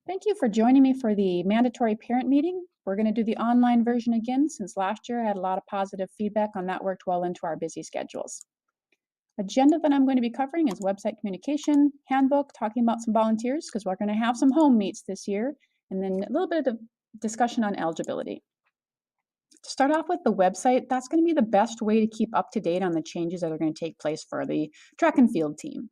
Thank you for joining me for the mandatory parent meeting. We're going to do the online version again since last year I had a lot of positive feedback on that worked well into our busy schedules. Agenda that I'm going to be covering is website communication, handbook, talking about some volunteers because we're going to have some home meets this year, and then a little bit of discussion on eligibility. To start off with the website, that's going to be the best way to keep up to date on the changes that are going to take place for the track and field team.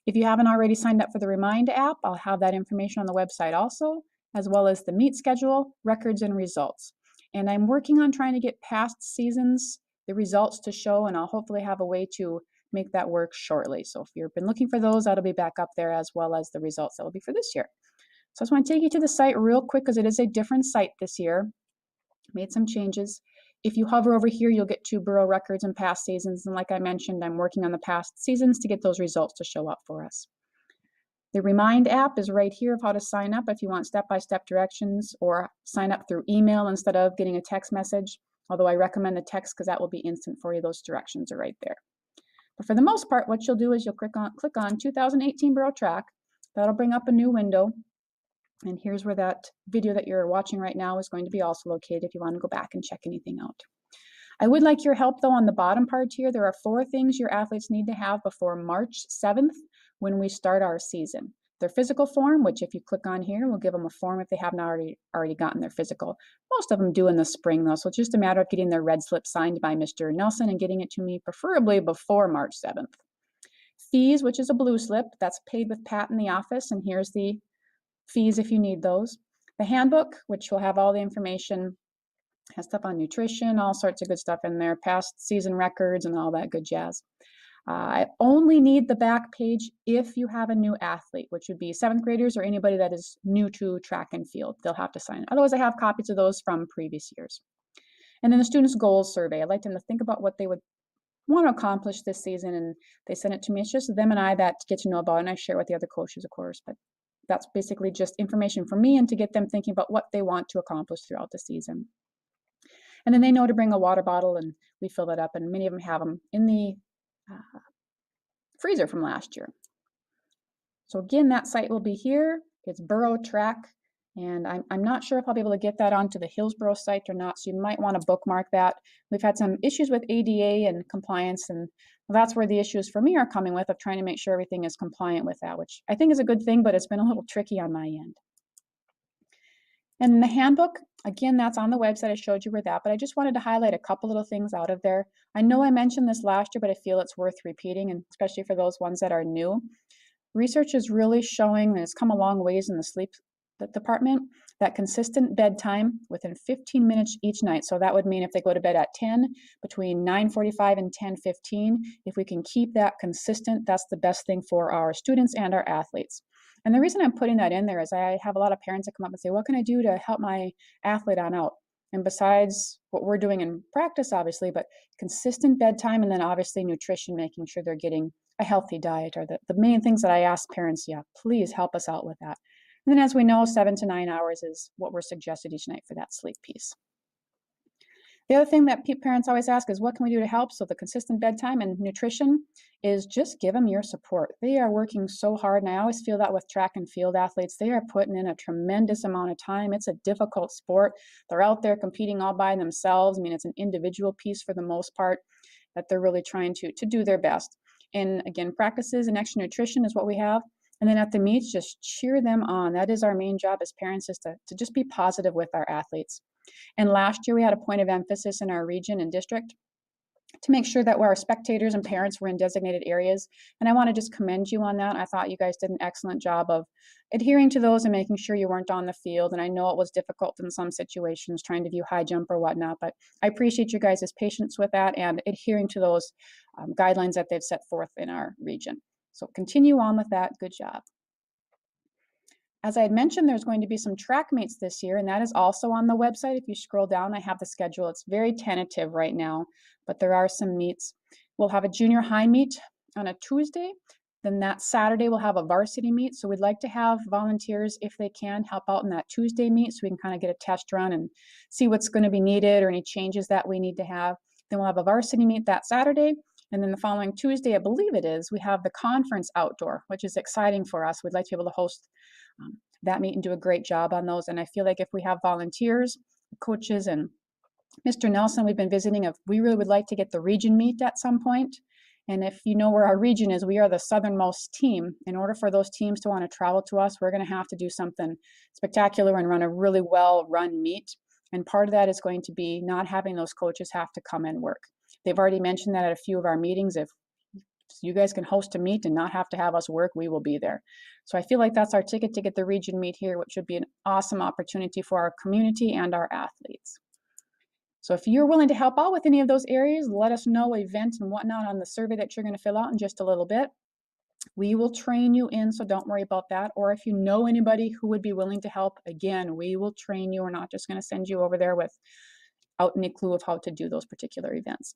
If you haven't already signed up for the Remind app, I'll have that information on the website also, as well as the meet schedule, records, and results. And I'm working on trying to get past seasons, the results to show, and I'll hopefully have a way to make that work shortly. So if you've been looking for those, that'll be back up there as well as the results that will be for this year. So I just want to take you to the site real quick because it is a different site this year. Made some changes. If you hover over here, you'll get to Borough records and past seasons. And like I mentioned, I'm working on the past seasons to get those results to show up for us. The Remind app is right here of how to sign up if you want step-by-step directions or sign up through email instead of getting a text message. Although I recommend the text because that will be instant for you. Those directions are right there. But for the most part, what you'll do is you'll click on 2018 Borough Track. That'll bring up a new window. And here's where that video that you're watching right now is going to be also located if you want to go back and check anything out. I would like your help though on the bottom part here. There are 4 things your athletes need to have before March 7th when we start our season. Their physical form, which if you click on here, we'll give them a form if they haven't already gotten their physical. Most of them do in the spring though, so it's just a matter of getting their red slip signed by Mr. Nelson and getting it to me preferably before March 7th. Fees, which is a blue slip, that's paid with Pat in the office, and here's the fees if you need those. The handbook, which will have all the information, has stuff on nutrition, all sorts of good stuff in there, past season records and all that good jazz. I only need the back page if you have a new athlete, which would be 7th graders or anybody that is new to track and field. They'll have to sign it. Otherwise, I have copies of those from previous years. And then the students' goals survey. I'd like them to think about what they would want to accomplish this season, and they send it to me. It's just them and I that get to know about it, and I share with the other coaches, of course. But that's basically just information for me and to get them thinking about what they want to accomplish throughout the season. And then they know to bring a water bottle and we fill that up, and many of them have them in the freezer from last year. So again, that site will be here. It's Borough Track, and I'm not sure if I'll be able to get that onto the Hillsborough site or not, so you might want to bookmark that. We've had some issues with ADA and compliance, and that's where the issues for me are coming with, of trying to make sure everything is compliant with that, which I think is a good thing, but it's been a little tricky on my end. And the handbook, again, that's on the website. I showed you where that, but I just wanted to highlight a couple little things out of there. I know I mentioned this last year, but I feel it's worth repeating, and especially for those ones that are new. Research is really showing, and it's come a long ways in the sleep department, that consistent bedtime within 15 minutes each night. So that would mean if they go to bed at 10, between 9:45 and 10:15, if we can keep that consistent, that's the best thing for our students and our athletes. And the reason I'm putting that in there is I have a lot of parents that come up and say, what can I do to help my athlete on out? And besides what we're doing in practice, obviously, but consistent bedtime, and then obviously nutrition, making sure they're getting a healthy diet are the main things that I ask parents, yeah, please help us out with that. And then as we know, 7 to 9 hours is what we're suggested each night for that sleep piece. The other thing that parents always ask is, what can we do to help? So the consistent bedtime and nutrition is just give them your support. They are working so hard, and I always feel that with track and field athletes. They are putting in a tremendous amount of time. It's a difficult sport. They're out there competing all by themselves. I mean, it's an individual piece for the most part that they're really trying to do their best. And again, practices and extra nutrition is what we have. And then at the meets, just cheer them on. That is our main job as parents, is to just be positive with our athletes. And last year we had a point of emphasis in our region and district to make sure that our spectators and parents were in designated areas. And I want to just commend you on that. I thought you guys did an excellent job of adhering to those and making sure you weren't on the field. And I know it was difficult in some situations trying to view high jump or whatnot, but I appreciate you guys' patience with that and adhering to those guidelines that they've set forth in our region. So continue on with that. Good job. As I had mentioned, there's going to be some track meets this year, and that is also on the website. If you scroll down, I have the schedule. It's very tentative right now, but there are some meets. We'll have a junior high meet on a Tuesday. Then that Saturday, we'll have a varsity meet. So we'd like to have volunteers, if they can, help out in that Tuesday meet so we can kind of get a test run and see what's going to be needed or any changes that we need to have. Then we'll have a varsity meet that Saturday. And then the following Tuesday, I believe it is, we have the conference outdoor, which is exciting for us. We'd like to be able to host that meet and do a great job on those. And I feel like if we have volunteers, coaches, and Mr. Nelson, we've been visiting, if we really would like to get the region meet at some point. And if you know where our region is, we are the southernmost team. In order for those teams to want to travel to us, we're going to have to do something spectacular and run a really well-run meet. And part of that is going to be not having those coaches have to come and work. They've already mentioned that at a few of our meetings. If you guys can host a meet and not have to have us work, we will be there. So I feel like that's our ticket to get the region meet here, which would be an awesome opportunity for our community and our athletes. So if you're willing to help out with any of those areas, let us know events and whatnot on the survey that you're going to fill out in just a little bit. We will train you in, so don't worry about that. Or if you know anybody who would be willing to help, again, we will train you. We're not just going to send you over there without any clue of how to do those particular events.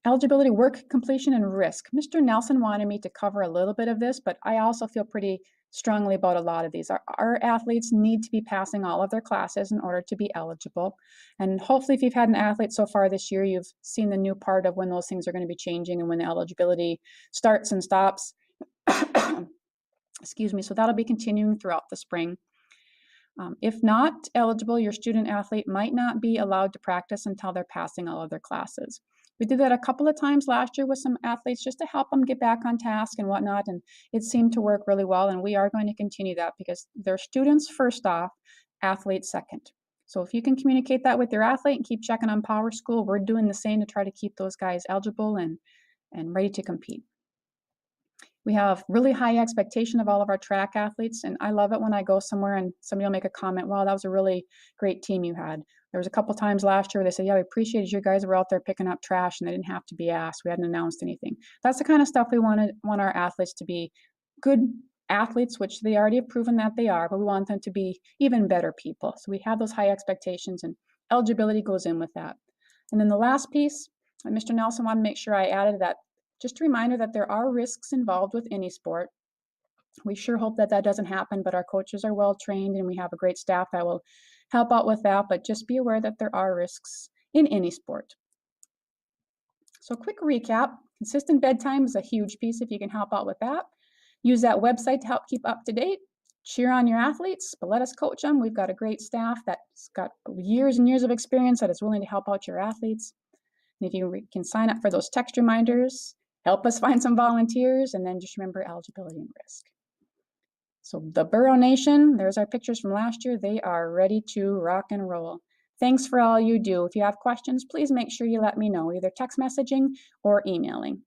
Eligibility, work completion, and risk. Mr. Nelson wanted me to cover a little bit of this, but I also feel pretty strongly about a lot of these. Our athletes need to be passing all of their classes in order to be eligible. And hopefully if you've had an athlete so far this year, you've seen the new part of when those things are going to be changing and when the eligibility starts and stops. Excuse me. So that'll be continuing throughout the spring. If not eligible, your student athlete might not be allowed to practice until they're passing all of their classes. We did that a couple of times last year with some athletes just to help them get back on task and whatnot, and it seemed to work really well, and we are going to continue that because they're students first off, athletes second. So if you can communicate that with your athlete and keep checking on Power School, we're doing the same to try to keep those guys eligible and ready to compete. We have really high expectation of all of our track athletes, and I love it when I go somewhere and somebody will make a comment, wow, that was a really great team you had. There was a couple times last year where they said, yeah, we appreciated you guys were out there picking up trash and they didn't have to be asked. We hadn't announced anything. That's the kind of stuff we want our athletes to be good athletes, which they already have proven that they are, but we want them to be even better people. So we have those high expectations and eligibility goes in with that. And then the last piece, Mr. Nelson wanted to make sure I added that. Just a reminder that there are risks involved with any sport. We sure hope that that doesn't happen, but our coaches are well trained and we have a great staff that will help out with that, but just be aware that there are risks in any sport. So quick recap, consistent bedtime is a huge piece if you can help out with that. Use that website to help keep up to date. Cheer on your athletes, but let us coach them. We've got a great staff that's got years and years of experience that is willing to help out your athletes. And if you can sign up for those text reminders, help us find some volunteers, and then just remember eligibility and risk. So the Burrow Nation, there's our pictures from last year. They are ready to rock and roll. Thanks for all you do. If you have questions, please make sure you let me know, either text messaging or emailing.